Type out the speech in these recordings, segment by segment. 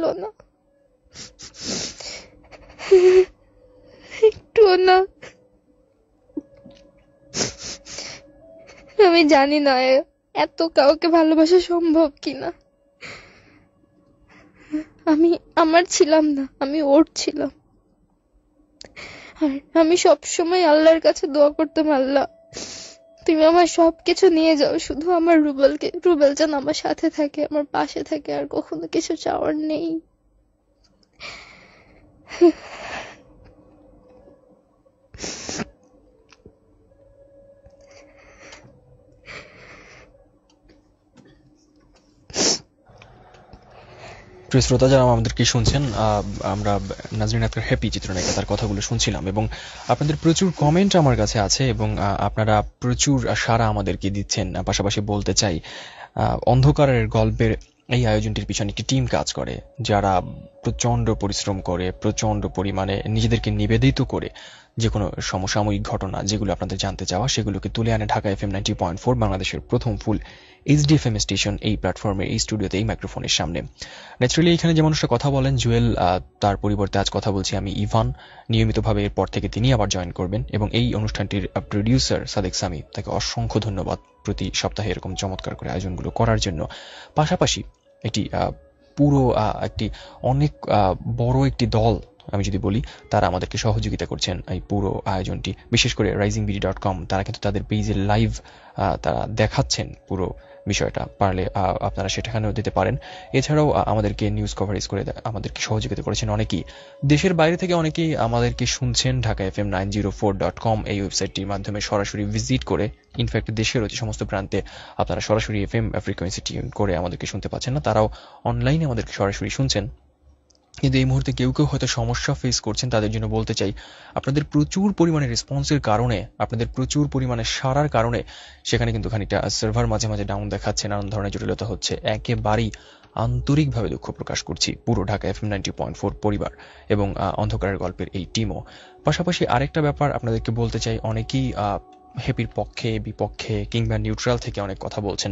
হলো না, একটুও না। আমি জানি না এত কাউকে ভালোবাসা সম্ভব কিনা। আমি আমার ছিলাম না, আমি ওর ছিলাম। আর আমি সবসময় আল্লাহর কাছে দোয়া করতাম, আল্লাহ তুমি আমার সবকিছু নিয়ে যাও, শুধু আমার রুবেল যেন আমার সাথে থাকে, আমার পাশে থাকে, আর কখনো কিছু চাওয়ার নেই। প্রিয় শ্রোতা যারা আমাদেরকে শুনছেন, আমরা নাজরিন আক্তার হ্যাপি চিত্রনায়িকা তার কথাগুলো শুনছিলাম এবং আপনাদের প্রচুর কমেন্ট আমার কাছে আছে এবং আপনারা প্রচুর সাড়া আমাদেরকে দিচ্ছেন। পাশাপাশি বলতে চাই, অন্ধকারের গল্পের এই আয়োজনটির পিছনে একটি টিম কাজ করে, যারা প্রচণ্ড পরিশ্রম করে, প্রচণ্ড পরিমাণে নিজেদেরকে নিবেদিত করে যে কোনো সমসাময়িক ঘটনা যেগুলো আপনাদের জানতে চাওয়া সেগুলোকে তুলে আনে ঢাকা FM 90.4, বাংলাদেশের প্রথম ফুল এইচডি এফএম স্টেশন, এই প্ল্যাটফর্মে, এই স্টুডিওতে, এই মাইক্রোফোনের সামনে। ন্যাচারালি এখানে যে মানুষটা কথা বলেন জুয়েল, তার পরিবর্তে আজ কথা বলছি আমি ইভান। নিয়মিতভাবে এরপর থেকে তিনি আবার জয়েন করবেন এবং এই অনুষ্ঠানটির প্রডিউসার সাদেক সামি, তাকে অসংখ্য ধন্যবাদ প্রতি সপ্তাহে এরকম চমৎকার করে আয়োজনগুলো করার জন্য। পাশাপাশি একটি পুরো একটি অনেক বড় একটি দল আমি যদি বলি, তারা আমাদেরকে সহযোগিতা করছেন এই পুরো আয়োজনটি, বিশেষ করে risingbeauty.com। তারা কিন্তু তাদের পেজে লাইভ তারা দেখাচ্ছেন পুরো বিষয়টা, পারলে আপনারা সেটাখানেও দিতে পারেন। এছাড়াও আমাদেরকে নিউজ কভারেজ করে আমাদেরকে সহযোগিতা করেছেন অনেকেই। দেশের বাইরে থেকে অনেকেই আমাদেরকে শুনছেন ঢাকা FM904.com এই ওয়েবসাইটটির মাধ্যমে সরাসরি ভিজিট করে। ইনফ্যাক্ট দেশের যে সমস্ত প্রান্তে আপনারা সরাসরি FM ফ্রিকোয়েন্সি টিউন করে আমাদেরকে শুনতে পাচ্ছেন না, তারাও অনলাইনে আমাদেরকে সরাসরি শুনছেন। কিন্তু এই মুহূর্তে কেউ কেউ হয়তো সমস্যা ফেস করছেন, তাদের জন্য বলতে চাই, আপনাদের প্রচুর পরিমাণে রেসপন্সের কারণে, আপনাদের প্রচুর পরিমাণে সাড়ার কারণে সেখানে কিন্তু খানিকটা সার্ভার মাঝে মাঝে ডাউন দেখাচ্ছে, নানান ধরনের জটিলতা হচ্ছে। একেবারেই আন্তরিকভাবে দুঃখ প্রকাশ করছি পুরো ঢাকা FM 90.4 পরিবার এবং অন্ধকারের গল্পের এই টিমও। পাশাপাশি আরেকটা ব্যাপার আপনাদেরকে বলতে চাই, অনেকেই হ্যাপির পক্ষে, বিপক্ষে কিংবা নিউট্রাল থেকে অনেক কথা বলছেন।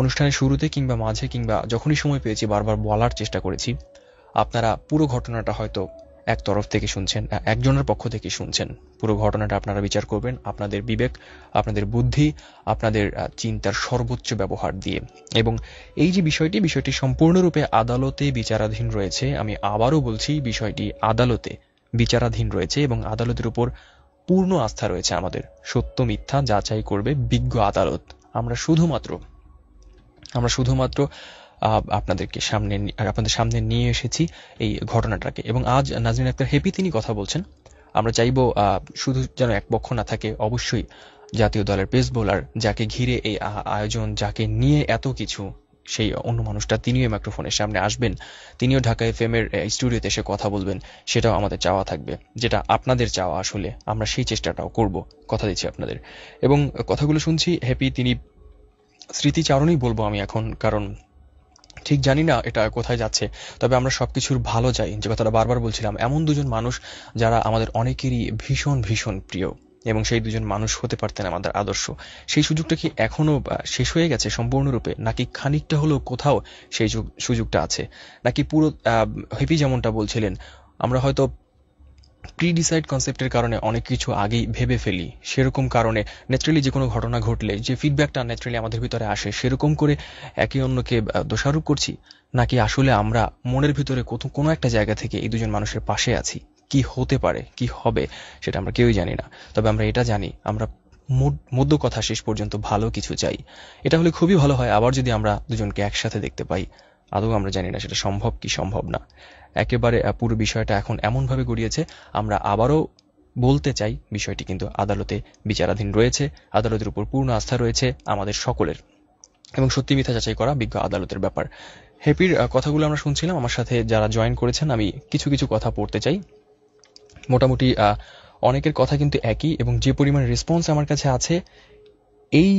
অনুষ্ঠানের শুরুতে কিংবা মাঝে কিংবা যখনই সময় পেয়েছি বারবার বলার চেষ্টা করেছি, আপনারা পুরো ঘটনাটা হয়তো এক তরফ থেকে শুনছেন, একজনের পক্ষ থেকে শুনছেন। পুরো ঘটনাটা আপনারা বিচার করবেন আপনাদের বিবেক, আপনাদের বুদ্ধি, আপনাদের চিন্তার সর্বোচ্চ ব্যবহার দিয়ে। এবং এই যে বিষয়টি সম্পূর্ণরূপে আদালতে বিচারাধীন রয়েছে। আমি আবারও বলছি, বিষয়টি আদালতে বিচারাধীন রয়েছে এবং আদালতের উপর পূর্ণ আস্থা রয়েছে আমাদের। সত্য মিথ্যা যাচাই করবে বিজ্ঞ আদালত। আমরা শুধুমাত্র আপনাদের সামনে নিয়ে এসেছি এই ঘটনাটাকে। এবং আজ নাজরিন আক্তার হ্যাপি তিনি কথা বলছেন। আমরা চাইবো শুধু যেন এক পক্ষ না থাকে, অবশ্যই জাতীয় দলের পেস বোলার, যাকে ঘিরে এই আয়োজন, যাকে নিয়ে এত কিছু, সেই অন্য মানুষটা তিনিও মাইক্রোফোনের সামনে আসবেন, তিনিও ঢাকা FM এর স্টুডিওতে এসে কথা বলবেন। সেটাও আমাদের চাওয়া থাকবে, যেটা আপনাদের চাওয়া। আসলে আমরা সেই চেষ্টাটাও করব, কথা দিচ্ছি আপনাদের। এবং কথাগুলো শুনছি হ্যাপি তিনি স্মৃতিচারণই বলবো আমি এখন, কারণ ঠিক জানি না এটা কোথায় যাচ্ছে। তবে আমরা সবকিছুর ভালো চাই, যে কথাটা বারবার বলছিলাম। এমন দুজন মানুষ যারা আমাদের অনেকেরই ভীষণ ভীষণ প্রিয়, এবং সেই দুজন মানুষ হতে পারতেন আমাদের আদর্শ। সেই সুযোগটা কি এখনো শেষ হয়ে গেছে সম্পূর্ণরূপে, নাকি খানিকটা হলেও কোথাও সেই সুযোগটা আছে, নাকি পুরো হ্যাপি যেমনটা বলছিলেন, আমরা হয়তো প্রি-ডিসাইড কনসেপ্টের কারণে অনেক কিছু আগেই ভেবে ফেলি। সেরকম কারণে ন্যাচারালি যে কোনো ঘটনা ঘটলে যে ফিডব্যাকটা ন্যাচারালি আমাদের ভিতরে আসে, সেরকম করে একে অন্যকে দোষারোপ করছি, নাকি আসলে আমরা মনের ভিতরে কোনো একটা জায়গা থেকে এই দুজন মানুষের পাশে আছি। কি হতে পারে, কি হবে, সেটা আমরা কেউই জানি না। তবে আমরা এটা জানি, আমরা মধ্য কথা শেষ পর্যন্ত ভালো কিছু চাই। এটা হলে খুবই ভালো হয়, আবার যদি আমরা দুজনকে একসাথে দেখতে পাই। আদৌ আমরা জানি না সেটা সম্ভব কি সম্ভব না। একেবারে পুরো বিষয়টা এখন এমনভাবে গড়িয়েছে, আমরা আবারও বলতে চাই, বিষয়টি কিন্তু আদালতে বিচারাধীন রয়েছে। আদালতের উপর পূর্ণ আস্থা রয়েছে আমাদের সকলের, এবং সত্যি মিথ্যা যাচাই করা বিজ্ঞ আদালতের ব্যাপার। হ্যাপির কথাগুলো আমরা শুনছিলাম। আমার সাথে যারা জয়েন করেছেন, আমি কিছু কিছু কথা পড়তে চাই। মোটামুটি অনেকের কথা কিন্তু একই, এবং যে পরিমাণ রেসপন্স আমার কাছে আছে, এই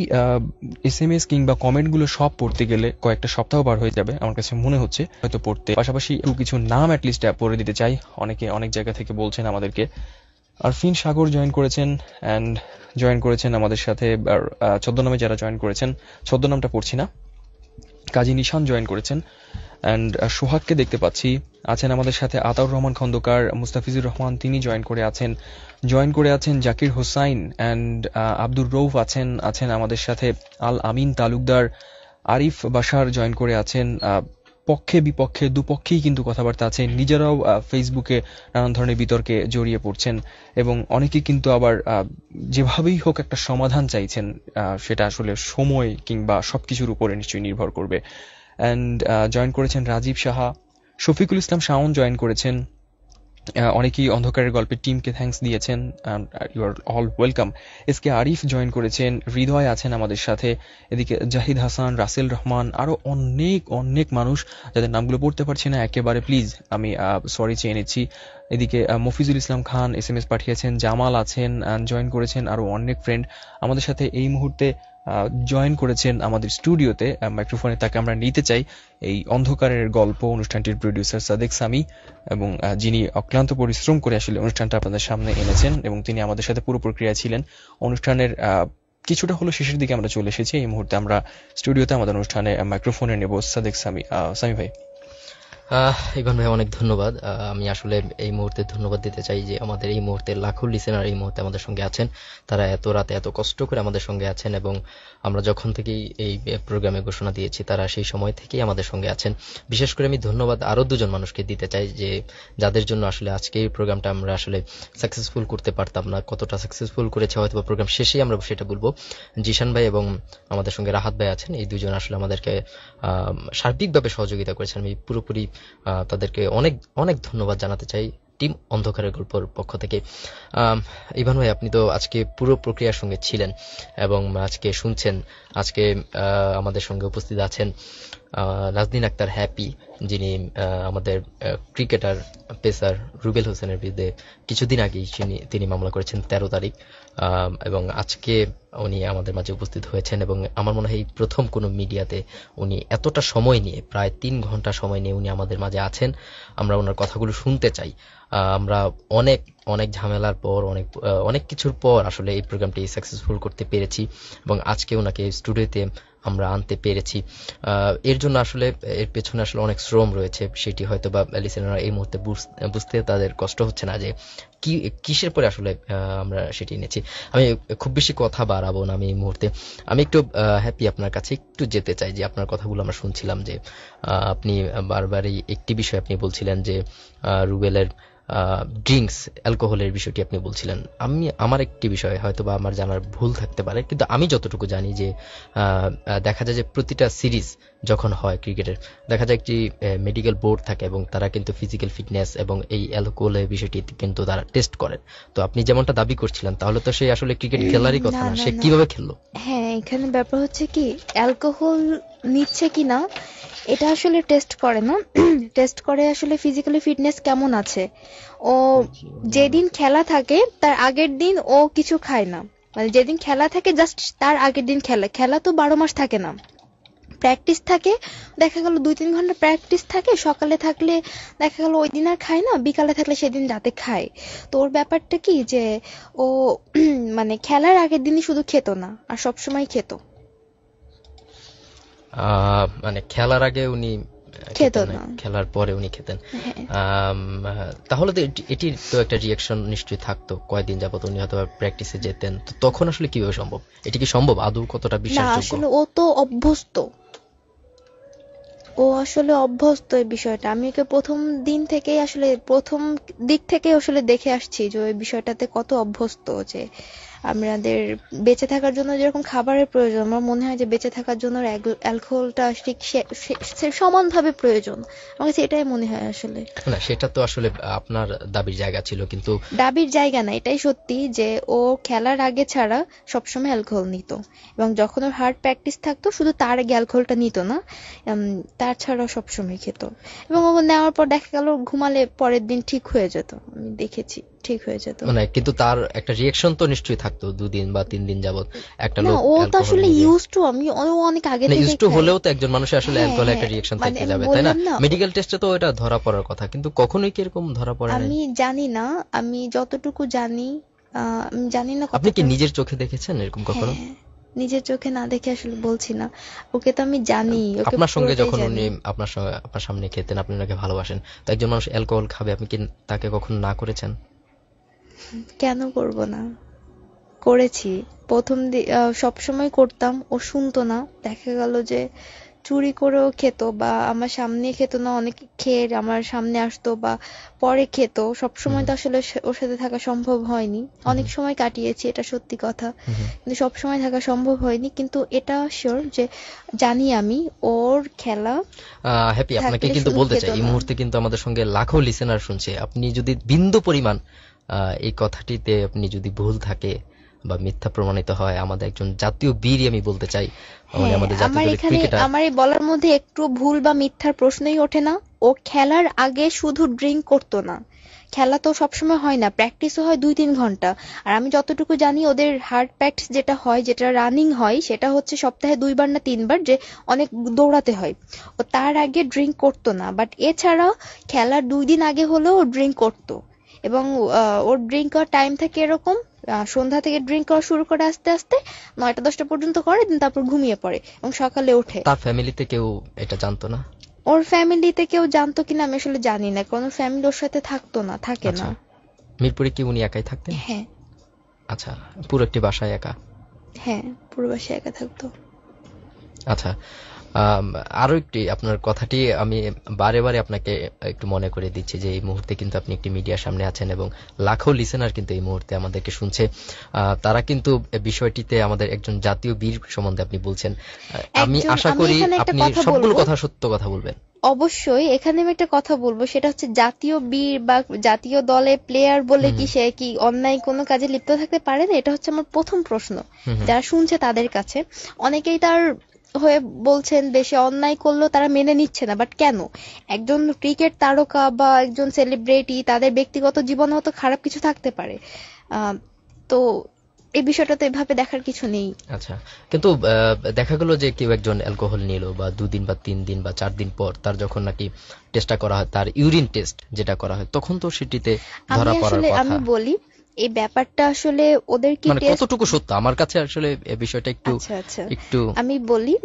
SMS কিংবা কমেন্টগুলো সব পড়তে গেলে কয়েকটা সপ্তাহ পার হয়ে যাবে আমার কাছে মনে হচ্ছে হয়তো পড়তে। পাশাপাশি কিছু নাম অ্যাটলিস্ট পড়ে দিতে চাই। অনেকে অনেক জায়গা থেকে বলছেন আমাদেরকে। আরফিন সাগর জয়েন করেছেন, অ্যান্ড জয়েন করেছেন আমাদের সাথে। ছদ্মনামে যারা জয়েন করেছেন, ছদ্মনামটা পড়ছি না। কাজী নিশান জয়েন করেছেন, অ্যান্ড সোহাগকে দেখতে পাচ্ছি, আছেন আমাদের সাথে আতাউর রহমান খন্দকার, মুস্তাফিজুর রহমান তিনি জয়েন করে আছেন জাকির হোসাইন অ্যান্ড আব্দুর রৌফ আছেন আমাদের সাথে, আল আমিন তালুকদার, আরিফ বাশার জয়েন করে আছেন। পক্ষে বিপক্ষে দুপক্ষেই কিন্তু কথাবার্তা আছে, নিজেরাও ফেসবুকে নানান ধরনের বিতর্কে জড়িয়ে পড়ছেন এবং অনেকেই কিন্তু আবার যেভাবেই হোক একটা সমাধান চাইছেন, সেটা আসলে সময় কিংবা সবকিছুর উপরে নিশ্চয়ই নির্ভর করবে। অ্যান্ড জয়েন করেছেন রাজীব সাহা, শফিকুল ইসলাম শাওন জয়েন করেছেন, অনেকেই অন্ধকারের গল্পের টিমকে থ্যাঙ্কস দিয়েছেন, you are all welcome. SK Arif join করেছেন, হৃদয় আছেন আমাদের সাথে, এদিকে জাহিদ হাসান, রাসেল রহমান, আরো অনেক অনেক মানুষ যাদের নামগুলো পড়তে পারছি না একেবারে, প্লিজ আমি সরি চেয়ে নিচ্ছি। এদিকে মফিজুল ইসলাম খান SMS পাঠিয়েছেন, জামাল আছেন, জয়েন করেছেন, আরো অনেক ফ্রেন্ড আমাদের সাথে এই মুহূর্তে জয়েন করেছেন আমাদের স্টুডিওতে। মাইক্রোফোনে তাকে আমরা নিতে চাই, এই অন্ধকারের গল্প অনুষ্ঠানটির প্রোডিউসার সাদেক সামি, এবং যিনি অক্লান্ত পরিশ্রম করে আসলে অনুষ্ঠানটা আপনাদের সামনে এনেছেন এবং তিনি আমাদের সাথে পুরো প্রক্রিয়ায় ছিলেন। অনুষ্ঠানের কিছুটা হলো শেষের দিকে আমরা চলে এসেছি, এই মুহূর্তে আমরা স্টুডিওতে আমাদের অনুষ্ঠানে মাইক্রোফোনে নেব সাদেক সামি। সামি ভাই। ইভান ভাই অনেক ধন্যবাদ। আমি আসলে এই মুহূর্তে ধন্যবাদ দিতে চাই যে আমাদের এই মুহূর্তে লাখো লিসেনার এই মুহূর্তে আমাদের সঙ্গে আছেন, তারা এত রাতে এত কষ্ট করে আমাদের সঙ্গে আছেন এবং আমরা যখন থেকেই এই প্রোগ্রামে ঘোষণা দিয়েছি তারা সেই সময় থেকেই আমাদের সঙ্গে আছেন। বিশেষ করে আমি ধন্যবাদ আরো দুজন মানুষকে দিতে চাই যে যাদের জন্য আসলে আজকে এই প্রোগ্রামটা আমরা আসলে সাকসেসফুল করতে পারতাম না, কতটা সাকসেসফুল করেছে হয়তো প্রোগ্রাম শেষেই আমরা সেটা বলবো। জিশান ভাই এবং আমাদের সঙ্গে রাহাত ভাই আছেন, এই দুজন আসলে আমাদেরকে সার্বিকভাবে সহযোগিতা করেছেন। আমি পুরোপুরি তাদেরকে অনেক অনেক ধন্যবাদ জানাতে চাই টিম অন্ধকারের গল্পের পক্ষ থেকে। ইভান ভাই আপনি তো আজকে পুরো প্রক্রিয়ার সঙ্গে ছিলেন এবং আজকে শুনছেন, আজকে আমাদের সঙ্গে উপস্থিত আছেন নাজনীন আক্তার হ্যাপি, যিনি আমাদের ক্রিকেটার পেসার রুবেল হোসেনের বিরুদ্ধে কিছুদিন আগেই তিনি মামলা করেছেন 13 তারিখ, এবং আজকে উনি আমাদের মাঝে উপস্থিত হয়েছেন এবং আমার মনে হয় প্রথম কোনো মিডিয়াতে উনি এতটা সময় নিয়ে প্রায় 3 ঘন্টা সময় নিয়ে উনি আমাদের মাঝে আছেন। আমরা ওনার কথাগুলো শুনতে চাই। আমরা অনেক অনেক ঝামেলার পর অনেক কিছুর পর আসলে এই প্রোগ্রামটি সাকসেসফুল করতে পেরেছি এবং আজকে ওনাকে স্টুডিওতে আমরা আনতে পেরেছি। এর জন্য আসলে এর পেছনে আসলে অনেক শ্রম রয়েছে, সেটি হয়তো বা লিসেনাররা এই মুহূর্তে বুঝতে তাদের কষ্ট হচ্ছে না যে কিসের পরে আসলে আমরা সেটি এনেছি। আমি খুব বেশি কথা বাড়াবো না, আমি এই মুহূর্তে আমি একটু হ্যাপি আপনার কাছে একটু যেতে চাই যে আপনার কথাগুলো আমরা শুনছিলাম যে আপনি বারবারই একটি বিষয় আপনি বলছিলেন যে রুবেলের ড্রিঙ্কস অ্যালকোহলের বিষয়টি আপনি বলছিলেন। আমার একটি বিষয় হয়তো বা আমার জানার ভুল থাকতে পারে, কিন্তু আমি যতটুকু জানি যে দেখা যায় যে প্রতিটা সিরিজ যখন হয় ক্রিকেটের, দেখা যায় একটি মেডিকেল বোর্ড থাকে এবং তারা কিন্তু ফিজিক্যাল ফিটনেস এবং এই অ্যালকোহলের বিষয়টি কিন্তু তারা টেস্ট করেন। তো আপনি যেমনটা দাবি করছিলেন তাহলে তো সে আসলে ক্রিকেট খেলারই কথা না, সে কিভাবে খেললো? হ্যাঁ, এখানে ব্যাপার হচ্ছে কি, অ্যালকোহল নিচ্ছে কিনা এটা আসলে টেস্ট করে না, টেস্ট করে আসলে ফিজিক্যালি ফিটনেস কেমন আছে। ও যেদিন খেলা থাকে তার আগের দিন ও কিছু খায় না, মানে যেদিন খেলা থাকে জাস্ট তার আগের দিন খেলা তো 12 মাস থাকে না, প্র্যাকটিস থাকে, দেখা গেল 2-3 ঘন্টা প্র্যাকটিস থাকে, সকালে থাকলে দেখা গেল ওই দিন আর খায় না, বিকালে থাকলে সেদিন রাতে খায়। তো ওর ব্যাপারটা কি যে ও মানে খেলার আগের দিনই শুধু খেত না, আর সবসময় খেত। মানে খেলার আগে উনি খেতেন না, খেলার পরে উনি খেতেন। তাহলে তো এটির তো একটা রিয়াকশন নিশ্চয়ই থাকতো, কয়েকদিন যাবত উনি হয়তো প্র্যাকটিসে যেতেন, তো তখন আসলে কিভাবে সম্ভব? এটি কি সম্ভব আদৌ? কতটা বিশ্বাসযোগ্য? আসলে ও তো অভ্যস্ত, ও আসলে অভ্যস্ত এই বিষয়টা। আমি ওকে প্রথম দিক থেকে আসলে দেখে আসছি যে ওই বিষয়টাতে কত অভ্যস্ত, যে আমাদের বেঁচে থাকার জন্য যেরকম খাবারের প্রয়োজন, আমার মনে হয় যে বেঁচে থাকার জন্য অ্যালকোহলটা ঠিক সমানভাবে প্রয়োজন। আমার কাছে এটাই মনে হয় আসলে। না, সেটা তো আসলে আপনার দাবির জায়গা ছিল, কিন্তু দাবির জায়গা না, এটাই সত্যি যে ও খেলার আগে ছাড়া সবসময় অ্যালকোহল নিত, এবং যখন ওর হার্ড প্র্যাকটিস থাকতো শুধু তার আগে অ্যালকোহলটা নিত না, তার ছাড়াও সবসময় খেত, এবং ও নেওয়ার পর দেখা গেল ঘুমালে পরের দিন ঠিক হয়ে যেত, আমি দেখেছি ঠিক হয়ে যেত। মানে কিন্তু তার একটা রিয়াকশন তো নিশ্চয়ই থাকতো 2 দিন বা 3 দিন যাবত। একটা লোক ও তো আসলে ইউজ টু, আমি অনেক আগে থেকে ইউজ টু হলেও তো একজন মানুষের আসলে অ্যালকোহল একটা রিয়াকশন থাকতে যাবে, তাই না? মেডিকেল টেস্টে তো এটা ধরা পড়ার কথা, কিন্তু কখনোই কি এরকম ধরা পড়ে না? আমি জানি না, আমি যতটুকু জানি, আমি জানি না। আপনি কি নিজের চোখে দেখেছেন এরকম কখনো? নিজের চোখে না দেখে আসলে বলছি না। ওকে তো আমি জানি, ওকে আপনার সঙ্গে পুরোটাই যখন উনি জানি। আপনার সামনে খেতেন, আপনি ওনাকে ভালোবাসেন, তো একজন মানুষ অ্যালকোহল খাবে, আপনি কি তাকে কখনো না করেছেন? কেন করব না, করেছি। সবসময় করতাম, ও শুনতো না। দেখা গেল যে চুরি করেও খেত, বা আমার সামনে খেত না, অনেক খেয়ে আমার সামনে আসতো বা পরে খেত। সবসময় তো আসলে ওর সাথে থাকা সম্ভব হয়নি। অনেক সময় কাটিয়েছি, এটা সত্যি কথা, কিন্তু সবসময় থাকা সম্ভব হয়নি। কিন্তু এটা শিওর যে জানি আমি ওর খেলা হ্যাপি, আপনাকে থাকলে কিন্তু শুধু বলতে খেত চাই এই না। মুহূর্তে কিন্তু আমাদের সঙ্গে লাখো লিসেনার শুনছে। আপনি যদি বিন্দু পরিমাণ এই কথাটিতে আপনি যদি ভুল থাকে বা মিথ্যা প্রমাণিত হয়, আমাদের একজন জাতীয় বীরই আমি বলতে চাই, উনি হ্যাঁ, আমাদের জাতীয় আমার দলের এখানে ক্রিকেটার। আমার এই বলার মধ্যে একটু ভুল বা মিথ্যার প্রশ্নই ওঠে না। ও খেলার আগে শুধু ড্রিঙ্ক করতো না। খেলা তো সবসময় হয় না, প্র্যাকটিসও হয় 2-3 ঘন্টা। আর আমি যতটুকু জানি ওদের হার্ড প্র্যাকটিস যেটা হয়, যেটা রানিং হয়, সেটা হচ্ছে সপ্তাহে 2 বার না 3 বার, যে অনেক দৌড়াতে হয়। ও তার আগে ড্রিঙ্ক করতো না, বাট এছাড়া খেলার 2 দিন আগে হলেও ও ড্রিঙ্ক করতো। এবং ওর ড্রিঙ্ক করার টাইম থাকে এরকম, সন্ধ্যা থেকে ড্রিঙ্ক করা শুরু করে আস্তে আস্তে 9টা 10টা পর্যন্ত করে, দেন তারপর ঘুমিয়ে পড়ে এবং সকালে ওঠে। তার ফ্যামিলিতে কেউ এটা জানতো না? ওর ফ্যামিলিতে কেউ জানতো কিনা আমি আসলে জানি না, কারণ ফ্যামিলি ওর সাথে থাকতো না, থাকে না। আচ্ছা, মিরপুরে কি উনি একাই থাকতেন? হ্যাঁ। আচ্ছা, পুরো একটি বাসায় একা? হ্যাঁ, পুরো বাসায় একা থাকতো। আচ্ছা, আরো একটি আপনার কথাটি আমি বারে বারে আপনাকে একটু মনে করে দিচ্ছি যে এই মুহূর্তে কিন্তু আপনি একটি মিডিয়ার সামনে আছেন এবং লাখো লিসেনার কিন্তু এই মুহূর্তে আমাদেরকে শুনছে। তারা কিন্তু বিষয়টিতে আমাদের একজন জাতীয় বীর সম্বন্ধে আপনি বলছেন। আমি আশা আমি করি এখানে একটা আপনি কথা সবগুলো বলবো। কথা সত্য কথা বলবেন। অবশ্যই এখানে আমি একটা কথা বলবো, সেটা হচ্ছে জাতীয় বীর বা জাতীয় দলে প্লেয়ার বলে কি সে কি অন্যায় কোনো কাজে লিপ্ত থাকতে পারে না? এটা হচ্ছে আমার প্রথম প্রশ্ন যারা শুনছে তাদের কাছে। অনেকেই তার হয়ে বলছেন বেশি অন্যায় করলেও তারা মেনে নিচ্ছে না, বাট কেন? একজন ক্রিকেট তারকা বা একজন সেলিব্রিটি, তাদের ব্যক্তিগত জীবনেও তো খারাপ কিছু থাকতে পারে। তো এই বিষয়টা তো এভাবে দেখার কিছু নেই। আচ্ছা, কিন্তু দেখা গেল যে কেউ একজন অ্যালকোহল নিল বা 2 দিন বা 3 দিন বা 4 দিন পর তার যখন নাকি টেস্টটা করা হয়, তার ইউরিন টেস্ট যেটা করা হয়, তখন তো সেটিতে ধরা পড়ার কথা। আমি বলি, এই ব্যাপারটা আসলে ওদের কি মানে টেস্ট। কতটুকু সত্য আমার কাছে আসলে এই বিষয়টা একটু আচ্ছা আচ্ছা, একটু আমি বলি,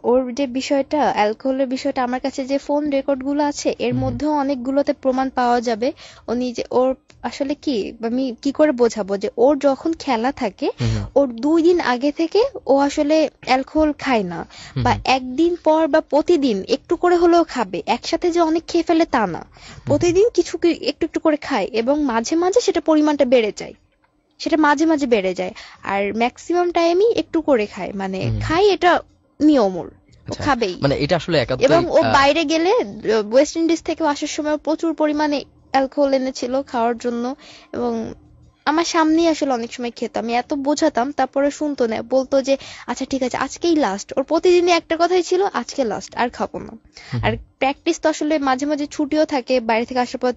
ওর যে বিষয়টা, অ্যালকোহলের বিষয়টা, আমার কাছে যে ফোন রেকর্ড গুলো আছে এর মধ্যেও অনেকগুলোতে প্রমাণ পাওয়া যাবে। ও নিজে, ওর আসলে কি, আমি কি করে বোঝাবো, যে ওর যখন খেলা থাকে ওর 2 দিন আগে থেকে ও আসলে অ্যালকোহল খায় না, বা একদিন পর বা প্রতিদিন একটু করে হলেও খাবে। একসাথে যে অনেক খেয়ে ফেলে তা না, প্রতিদিন কিছু একটু একটু করে খায়, এবং মাঝে মাঝে সেটা পরিমাণটা বেড়ে যায়, সেটা মাঝে মাঝে বেড়ে যায়। আর ম্যাক্সিমাম টাইমই একটু করে খায়, মানে খাই, এটা নিয়ম ওর, ও আচ্ছা, খাবেই। মানে এটা আসলে এবং একান্তই ও বাইরে গেলে, ওয়েস্ট ইন্ডিজ থেকে আসার সময় প্রচুর পরিমাণে অ্যালকোহল এনেছিল খাওয়ার জন্য, এবং আমার সামনেই আসলে অনেক সময় খেত। আমি এত বোঝাতাম, তারপরে শুনতো না, বলতো যে আচ্ছা ঠিক আছে, আজকেই লাস্ট। ওর প্রতিদিনই একটা কথাই ছিল, আজকে লাস্ট, আর খাবো না। আর প্র্যাকটিস তো আসলে মাঝে মাঝে ছুটিও থাকে, বাইরে থেকে আসার পর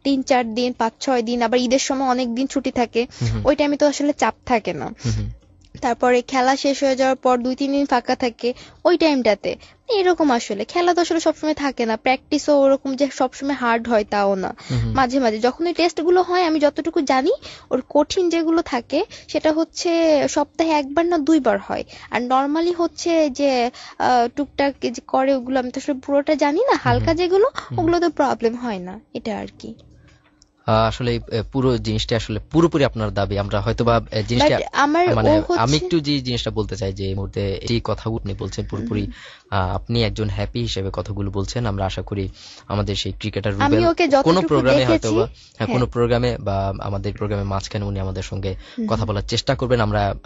3-4 দিন 5-6 দিন, আবার ঈদের সময় অনেক দিন ছুটি থাকে। ওই টাইমে তো আসলে চাপ থাকে না। তারপরে খেলা শেষ হয়ে যাওয়ার পর 2-3 দিন ফাঁকা থাকে, ওই টাইমটাতে এরকম। আসলে খেলা তো আসলে সবসময় থাকে না, প্র্যাকটিসও ওরকম যে সবসময় হার্ড হয় তাও না। মাঝে মাঝে যখন ওই টেস্ট গুলো হয়, আমি যতটুকু জানি ওর কঠিন যেগুলো থাকে সেটা হচ্ছে সপ্তাহে 1বার না 2বার হয়। আর নর্মালি হচ্ছে যে টুকটাক যে করে ওগুলো, আমি তো আসলে পুরোটা জানি না, হালকা যেগুলো ওগুলো তো প্রবলেম হয় না, এটা আর কি। আসলে পুরো জিনিসটা আসলে পুরোপুরি আপনার দাবি। আমরা হয়তোবা জিনিসটা বাট আমার মানে ও আমি হচ্ছে, একটু যে জিনিসটা বলতে চাই যে এই মুহূর্তে এই কথাগুলো আপনি বলছেন পুরোপুরি আপনি একজন হ্যাপি হিসেবে কথাগুলো বলছেন। আমরা আশা করি আমাদের সেই ক্রিকেটার আমি রুবেল ওকে কোনো যতটুকু প্রোগ্রামে দেখেছি, হয়তোবা হ্যাঁ, কোনো প্রোগ্রামে বা আমাদের প্রোগ্রামের মাঝখানে উনি আমাদের সঙ্গে কথা বলার চেষ্টা করবেন।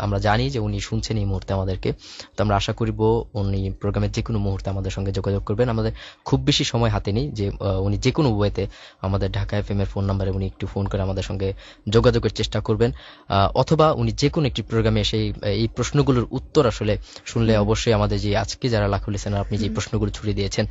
আমরা জানি যে উনি শুনছেন এই মুহূর্তে আমাদেরকে। তো আমরা আশা করব উনি প্রোগ্রামের যে কোনো মুহূর্তে আমাদের সঙ্গে যোগাযোগ করবেন। আমাদের খুব বেশি সময় হাতে নেই যে উনি যে কোনো ওয়েতে আমাদের ঢাকা এফএম এর ফোন নাম্বারে উনি একটু ফোন করে আমাদের সঙ্গে যোগাযোগের চেষ্টা করবেন, অথবা উনি যে কোনো একটি প্রোগ্রামে এসে এই প্রশ্নগুলোর উত্তর আসলে শুনলে অবশ্যই আমাদের যে আজকে যারা লাখো লিসেনার আপনি যে প্রশ্নগুলো ছুড়ে দিয়েছেন,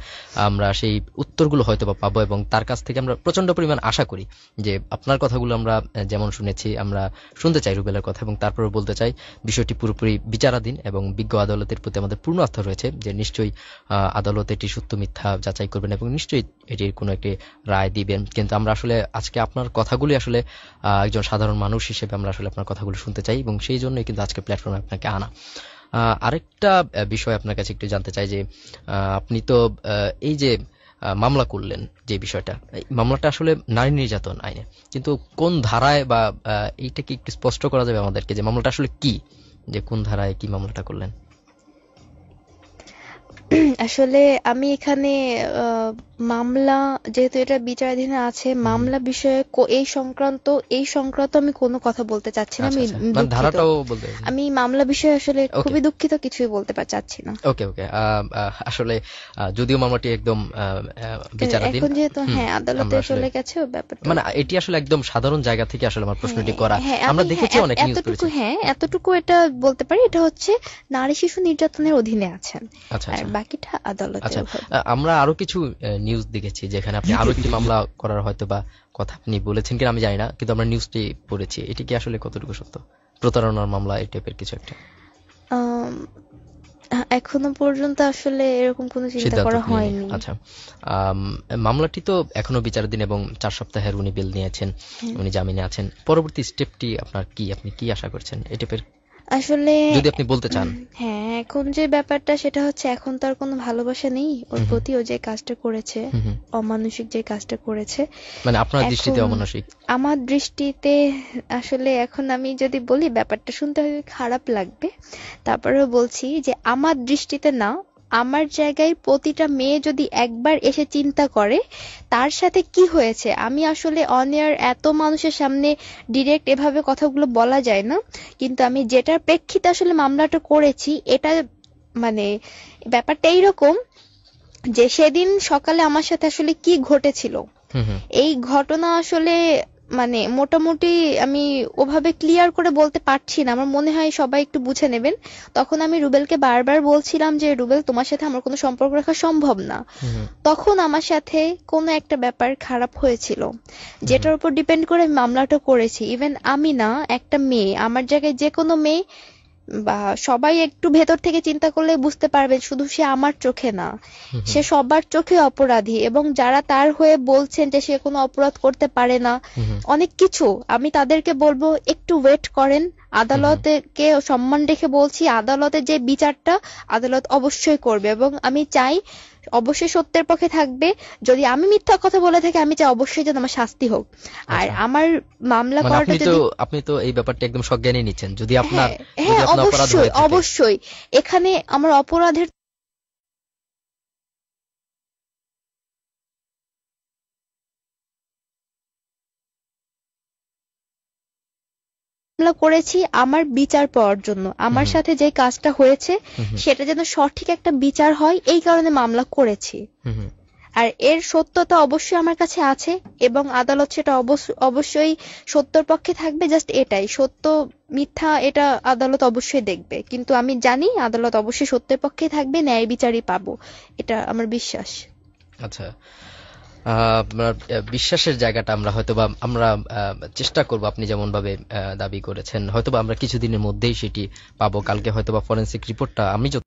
আমরা সেই উত্তরগুলো হয়তোবা পাবো এবং তার কাছ থেকে আমরা প্রচন্ড পরিমাণ আশা করি যে আপনার কথাগুলো আমরা যেমন শুনেছি আমরা শুনতে চাই রুবেলের কথা, এবং তারপরে বলতে চাই বিষয়টি পুরোপুরি বিচারাধীন এবং বিজ্ঞ আদালতের প্রতি আমাদের পূর্ণ আস্থা রয়েছে যে নিশ্চয়ই আদালত এটি সত্য মিথ্যা যাচাই করবেন এবং নিশ্চয়ই এটির কোনো একটি রায় দিবেন। কিন্তু আমরা আসলে আজকে আপনার কথাগুলি আসলে একজন সাধারণ মানুষ হিসেবে আমরা আসলে আপনার কথাগুলো শুনতে চাই, এবং সেই জন্যই কিন্তু আজকে প্ল্যাটফর্মে আপনাকে আনা। আরেকটা বিষয় আপনার কাছে একটু জানতে চাই যে আপনি তো এই যে মামলা করলেন, যে বিষয়টা, এই মামলাটা আসলে নারী নির্যাতন আইনে, কিন্তু কোন ধারায়, বা এইটা কি একটু স্পষ্ট করা যাবে আমাদেরকে যে মামলাটা আসলে কি, যে কোন ধারায় কি মামলাটা করলেন? আসলে আমি এখানে মামলা, যেহেতু এটা বিচারাধীনে আছে, মামলা বিষয়ে এই সংক্রান্ত আমি কোনো কথা বলতে চাচ্ছি না। আচ্ছা আমি আচ্ছা, মানে দুঃখিত। ধারাটাও বলতে। আমি মামলা বিষয়ে আসলে ওকে খুবই দুঃখিত, কিছুই বলতে চাচ্ছি না। ওকে ওকে আসলে যদিও মামলাটি একদম বিচারাধীন, এখন যেহেতু হ্যাঁ আদালতে আমরা আসলে চলে গেছে ব্যাপারটা, মানে এটি আসলে একদম সাধারণ জায়গা থেকে আসলে আমার প্রশ্নটি হ্যাঁ করা। হ্যাঁ আমরা আমি দেখেছি অনেক নিউজ করেছি। এতটুকু এটা বলতে পারি, এটা হচ্ছে নারী শিশু নির্যাতনের অধীনে আছেন, আচ্ছা আর আচ্ছা বাকিটা আদালতে আচ্ছা, হবে। আমরা আরো কিছু নিউজ দেখেছি যেখানে আপনি আরো একটি মামলা করার হয়তো বা কথা আপনি বলেছেন কিনা আমি জানি না, কিন্তু আমরা নিউজটি পড়েছি। এটি কি আসলে কতটুকু সত্য? প্রতারণার মামলা, এই টাইপের কিছু একটা আম, এখনো পর্যন্ত আসলে এরকম কোনো চিন্তা সিদ্ধান্ত করা নিয়ে হয়নি। আচ্ছা, মামলাটি তো এখনো বিচারাধীন এবং 4 সপ্তাহের উনি বেল নিয়েছেন, হ্যাঁ। উনি জামিনে আছেন। পরবর্তী স্টেপটি আপনার কি, আপনি কি আশা করছেন এই টাইপের, আসলে যদি আপনি বলতে চান? হ্যাঁ, এখন যে ব্যাপারটা সেটা হচ্ছে, এখন তো আর কোনো ভালোবাসা নেই ওর হুম হুম প্রতি। ও যে কাজটা করেছে, হুম হুম। অমানুষিক যে কাজটা করেছে, মানে আপনার দৃষ্টিতে এখন অমানসিক? আমার দৃষ্টিতে আসলে, এখন আমি যদি বলি ব্যাপারটা শুনতে হয়তো খারাপ লাগবে, তারপরেও বলছি যে আমার দৃষ্টিতে না, আমার জায়গায় প্রতিটা মেয়ে যদি একবার এসে চিন্তা করে তার সাথে কি হয়েছে। আমি আসলে অন এয়ার এত মানুষের সামনে ডিরেক্ট এভাবে কথাগুলো বলা যায় না, কিন্তু আমি যেটার প্রেক্ষিতে আসলে মামলাটা করেছি, এটা মানে ব্যাপারটা এইরকম যে সেদিন সকালে আমার সাথে আসলে কি ঘটেছিল, হুম হুম এই ঘটনা আসলে মানে মোটামুটি আমি ওভাবে ক্লিয়ার করে বলতে পারছি না। আমার মনে হয় সবাই একটু বুঝে নেবেন। তখন আমি রুবেলকে বারবার বলছিলাম যে রুবেল, তোমার সাথে আমার কোনো সম্পর্ক রাখা সম্ভব না। হুম হুম তখন আমার সাথে কোনো একটা ব্যাপার খারাপ হয়েছিল, হুম যেটার উপর ডিপেন্ড করে আমি মামলাটা করেছি। ইভেন আমি না, একটা মেয়ে, আমার জায়গায় যে কোনো মেয়ে বা সবাই একটু ভেতর থেকে চিন্তা করলে বুঝতে পারবে, শুধু সে আমার চোখে না, হুম সে সবার চোখে অপরাধী। এবং যারা তার হয়ে বলছেন যে সে কোনো অপরাধ করতে পারে না, হুম হুম অনেক কিছু, আমি তাদেরকে বলবো একটু ওয়েট করেন। হুম হুম আদালতকে সম্মান রেখে বলছি, আদালতের যে বিচারটা আদালত অবশ্যই করবে, এবং আমি চাই অবশ্যই সত্যের পক্ষে থাকবে। যদি আমি মিথ্যা কথা বলে থাকি, আমি চাই অবশ্যই যেন আমার শাস্তি হোক। আর আচ্ছা, আমার মামলা মানে করাটা যদি, আপনি তো এই ব্যাপারটা একদম সজ্ঞানে নিচ্ছেন, যদি আপনার হ্যাঁ হ্যাঁ অপরাধ অবশ্যই হয়ে থাকে। অবশ্যই, এখানে আমার অপরাধের মামলা করেছি আমার বিচার পাওয়ার জন্য। আমার হুম সাথে যে কাজটা হয়েছে হুম হুম সেটা যেন সঠিক একটা বিচার হয়, এই কারণে মামলা করেছি। হুম হুম আর এর সত্যতা অবশ্যই আমার কাছে আছে, এবং আদালত সেটা অবশ্যই সত্যর পক্ষে থাকবে। জাস্ট এটাই, সত্য মিথ্যা এটা আদালত অবশ্যই দেখবে, কিন্তু আমি জানি আদালত অবশ্যই সত্যের পক্ষে থাকবে, ন্যায় বিচারই পাবো, এটা আমার বিশ্বাস। আচ্ছা, আপনার বিশ্বাসের জায়গাটা আমরা হয়তোবা আমরা চেষ্টা করব, আপনি যেমন ভাবে দাবি করেছেন, হয়তোবা আমরা কিছুদিনের মধ্যেই সেটি পাবো। কালকে হয়তোবা ফরেনসিক রিপোর্টটা আমি